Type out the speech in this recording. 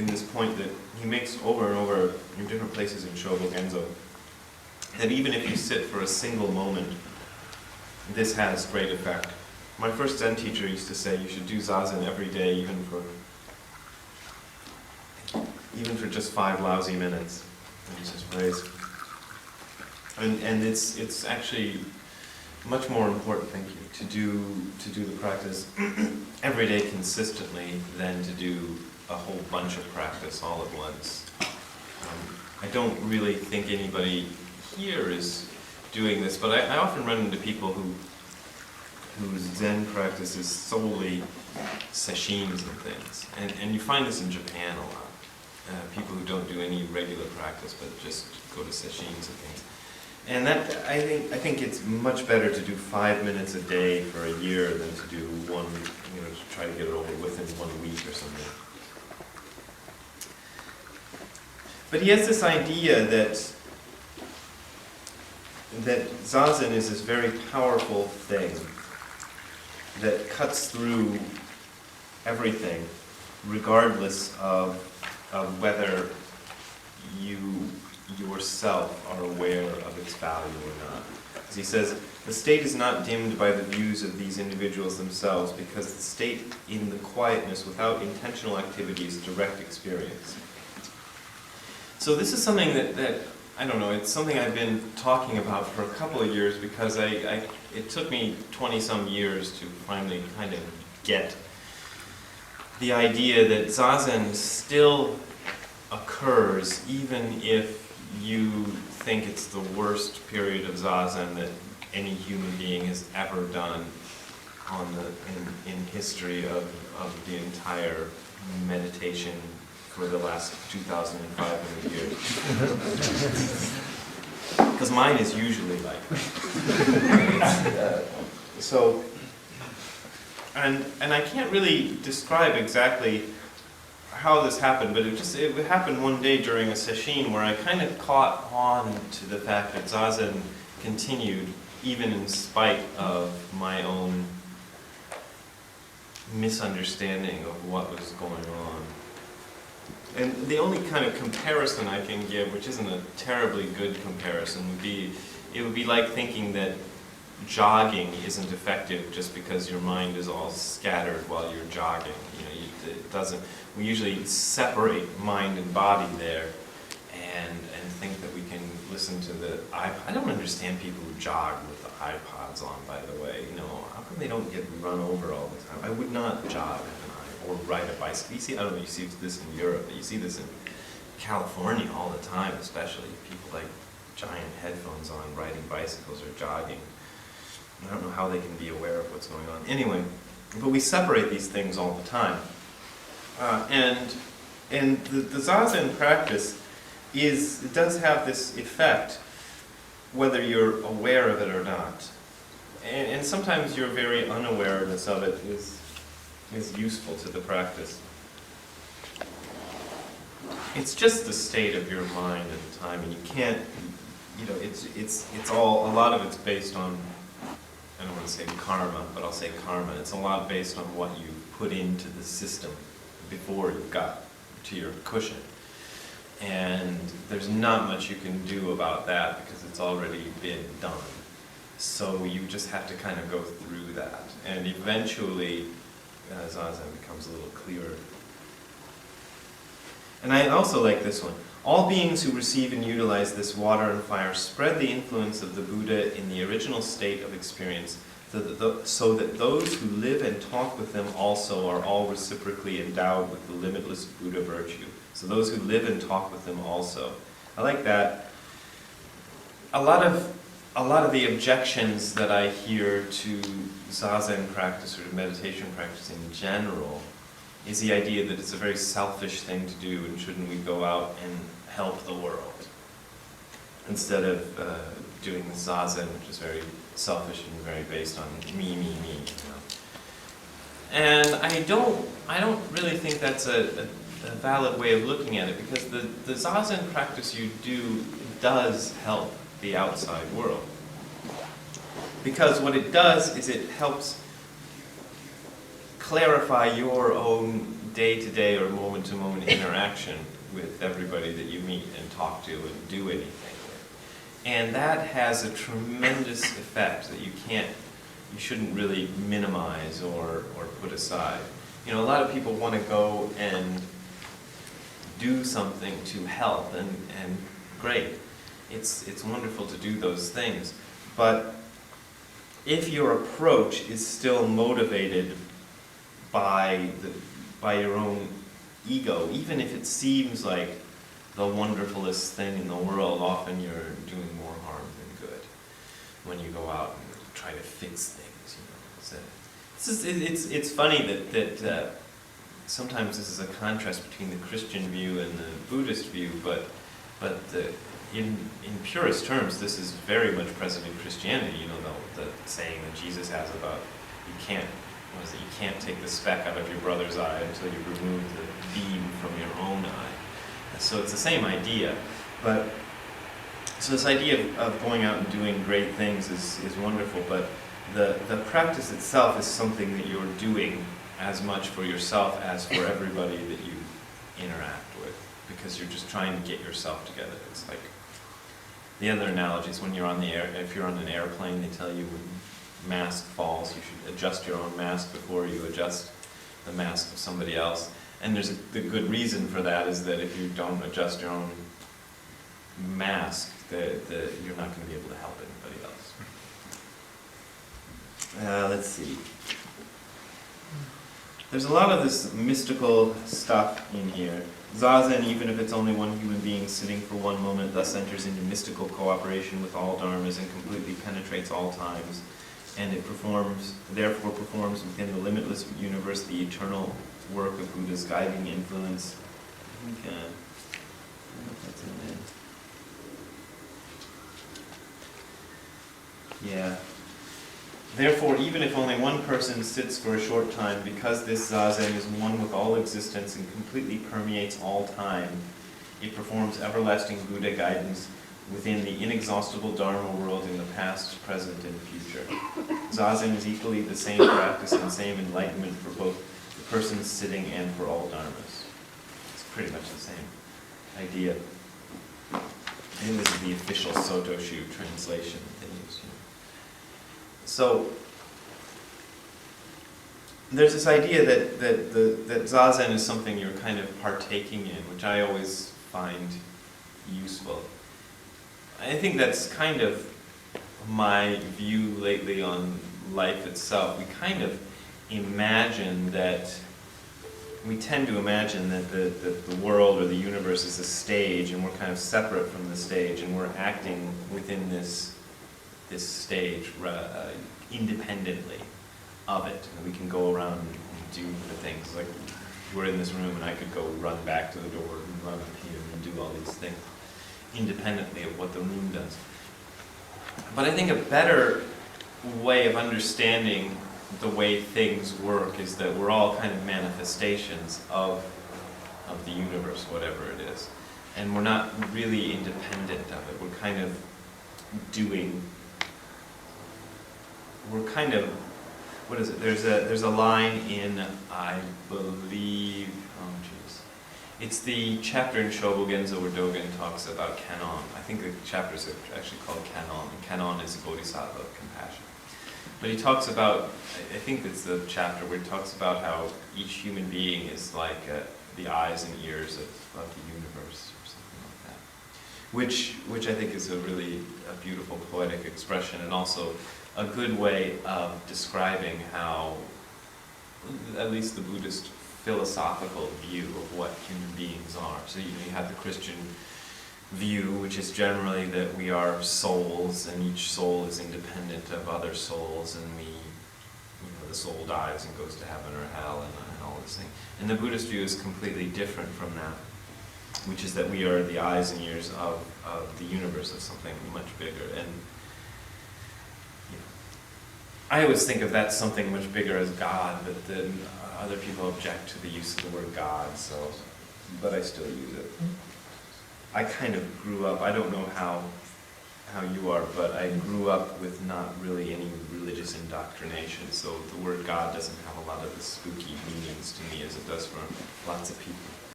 in this point that he makes over and over in different places in Shobogenzo, that even if you sit for a single moment, this has great effect. My first Zen teacher used to say you should do Zazen every day, even for just 5 lousy minutes. I use his phrase. And it's actually much more important, thank you, to do the practice every day consistently than to do a whole bunch of practice all at once. I don't really think anybody here is doing this, but I often run into people whose Zen practice is solely seshins and things. And you find this in Japan a lot. People who don't do any regular practice but just go to seshins and things. And that, I think it's much better to do 5 minutes a day for a year than to do one, to try to get it over within 1 week or something. But he has this idea that Zazen is this very powerful thing that cuts through everything, regardless of whether you yourself are aware of its value or not. As he says, the state is not dimmed by the views of these individuals themselves, because the state in the quietness without intentional activity is direct experience. So this is something that I don't know, it's something I've been talking about for a couple of years, because it took me 20-some years to finally kind of get the idea that Zazen still occurs even if you think it's the worst period of Zazen that any human being has ever done in history of the entire meditation for the last 2,500 years. Because mine is usually like that. And I can't really describe exactly how this happened, but it happened one day during a sesshin where I kind of caught on to the fact that Zazen continued even in spite of my own misunderstanding of what was going on. And the only kind of comparison I can give, which isn't a terribly good comparison, it would be like thinking that jogging isn't effective just because your mind is all scattered while you're jogging. It doesn't. We usually separate mind and body there, and think that we can listen to the iPod. I don't understand people who jog with the iPods on, by the way. How come they don't get run over all the time? I would not jog or ride a bicycle. I don't know, you see this in Europe, but you see this in California all the time, especially people like giant headphones on riding bicycles or jogging. I don't know how they can be aware of what's going on. Anyway, but we separate these things all the time. And the Zazen practice it does have this effect, whether you're aware of it or not. And sometimes your very unawareness of it is useful to the practice. It's just the state of your mind at the time, and you can't, it's all, a lot of it's based on, I don't want to say karma, but I'll say karma. It's a lot based on what you put into the system before you got to your cushion. And there's not much you can do about that because it's already been done. So you just have to kind of go through that. And eventually, Zazen becomes a little clearer. And I also like this one. All beings who receive and utilize this water and fire spread the influence of the Buddha in the original state of experience, so that those who live and talk with them also are all reciprocally endowed with the limitless Buddha virtue. So those who live and talk with them also. I like that. A lot of the objections that I hear to Zazen practice or to meditation practice in general is the idea that it's a very selfish thing to do, and shouldn't we go out and help the world instead of doing the Zazen, which is very selfish and very based on me. And I don't really think that's a valid way of looking at it, because the Zazen practice you do does help the outside world. Because what it does is it helps clarify your own day-to-day or moment-to-moment interaction with everybody that you meet and talk to and do anything with. And that has a tremendous effect that you shouldn't really minimize or put aside. You know, a lot of people want to go and do something to help, and great. It's wonderful to do those things. But if your approach is still motivated by your own ego, even if it seems like the wonderfulest thing in the world, often you're doing more harm than good when you go out and try to fix things. You know, it's funny that sometimes this is a contrast between the Christian view and the Buddhist view, but in purest terms, this is very much present in Christianity. You know, the saying that Jesus has about you can't take the speck out of your brother's eye until you remove the beam from your own eye. So it's the same idea. But so this idea of going out and doing great things is wonderful, but the practice itself is something that you're doing as much for yourself as for everybody that you interact with, because you're just trying to get yourself together. It's like the other analogy is when you're on the air. If you're on an airplane, they tell you when mask falls, you should adjust your own mask before you adjust the mask of somebody else. And the good reason for that is that if you don't adjust your own mask, you're not going to be able to help anybody else. Let's see. There's a lot of this mystical stuff in here. Zazen, even if it's only one human being sitting for one moment, thus enters into mystical cooperation with all dharmas and completely penetrates all times. And it therefore performs within the limitless universe the eternal work of Buddha's guiding influence. I don't know if that's in there. Yeah. Therefore, even if only one person sits for a short time, because this Zazen is one with all existence and completely permeates all time, it performs everlasting Buddha guidance within the inexhaustible Dharma world in the past, present, and future. Zazen is equally the same practice and same enlightenment for both the persons sitting and for all dharmas. It's pretty much the same idea. I think this is the official Sotoshu translation that they use. So there's this idea that Zazen is something you're kind of partaking in, which I always find useful. I think that's kind of my view lately on life itself. We kind of imagine that, we tend to imagine that the world or the universe is a stage, and we're kind of separate from the stage, and we're acting within this stage independently of it. And we can go around and do the things, like we're in this room and I could go run back to the door and run up here and do all these things independently of what the room does. But I think a better way of understanding the way things work is that we're all kind of manifestations of the universe, whatever it is. And we're not really independent of it. We're kind of what is it? There's a line in, I believe, it's the chapter in Shobogenzo where Dogen talks about Kanon. I think the chapters are actually called Kanon, and Kanon is the Bodhisattva of compassion. But he talks about, I think it's the chapter where he talks about how each human being is like the eyes and ears of the universe, or something like that. Which I think is a beautiful poetic expression, and also a good way of describing how, at least the Buddhist philosophical view of what human beings are. So you have the Christian view, which is generally that we are souls, and each soul is independent of other souls, and the soul dies and goes to heaven or hell and all this thing. And the Buddhist view is completely different from that, which is that we are the eyes and ears of the universe, of something much bigger. And I always think of that something much bigger as God, but then other people object to the use of the word God, but I still use it. I kind of grew up, I don't know how how you are, but I grew up with not really any religious indoctrination, so the word God doesn't have a lot of the spooky meanings to me as it does for lots of people.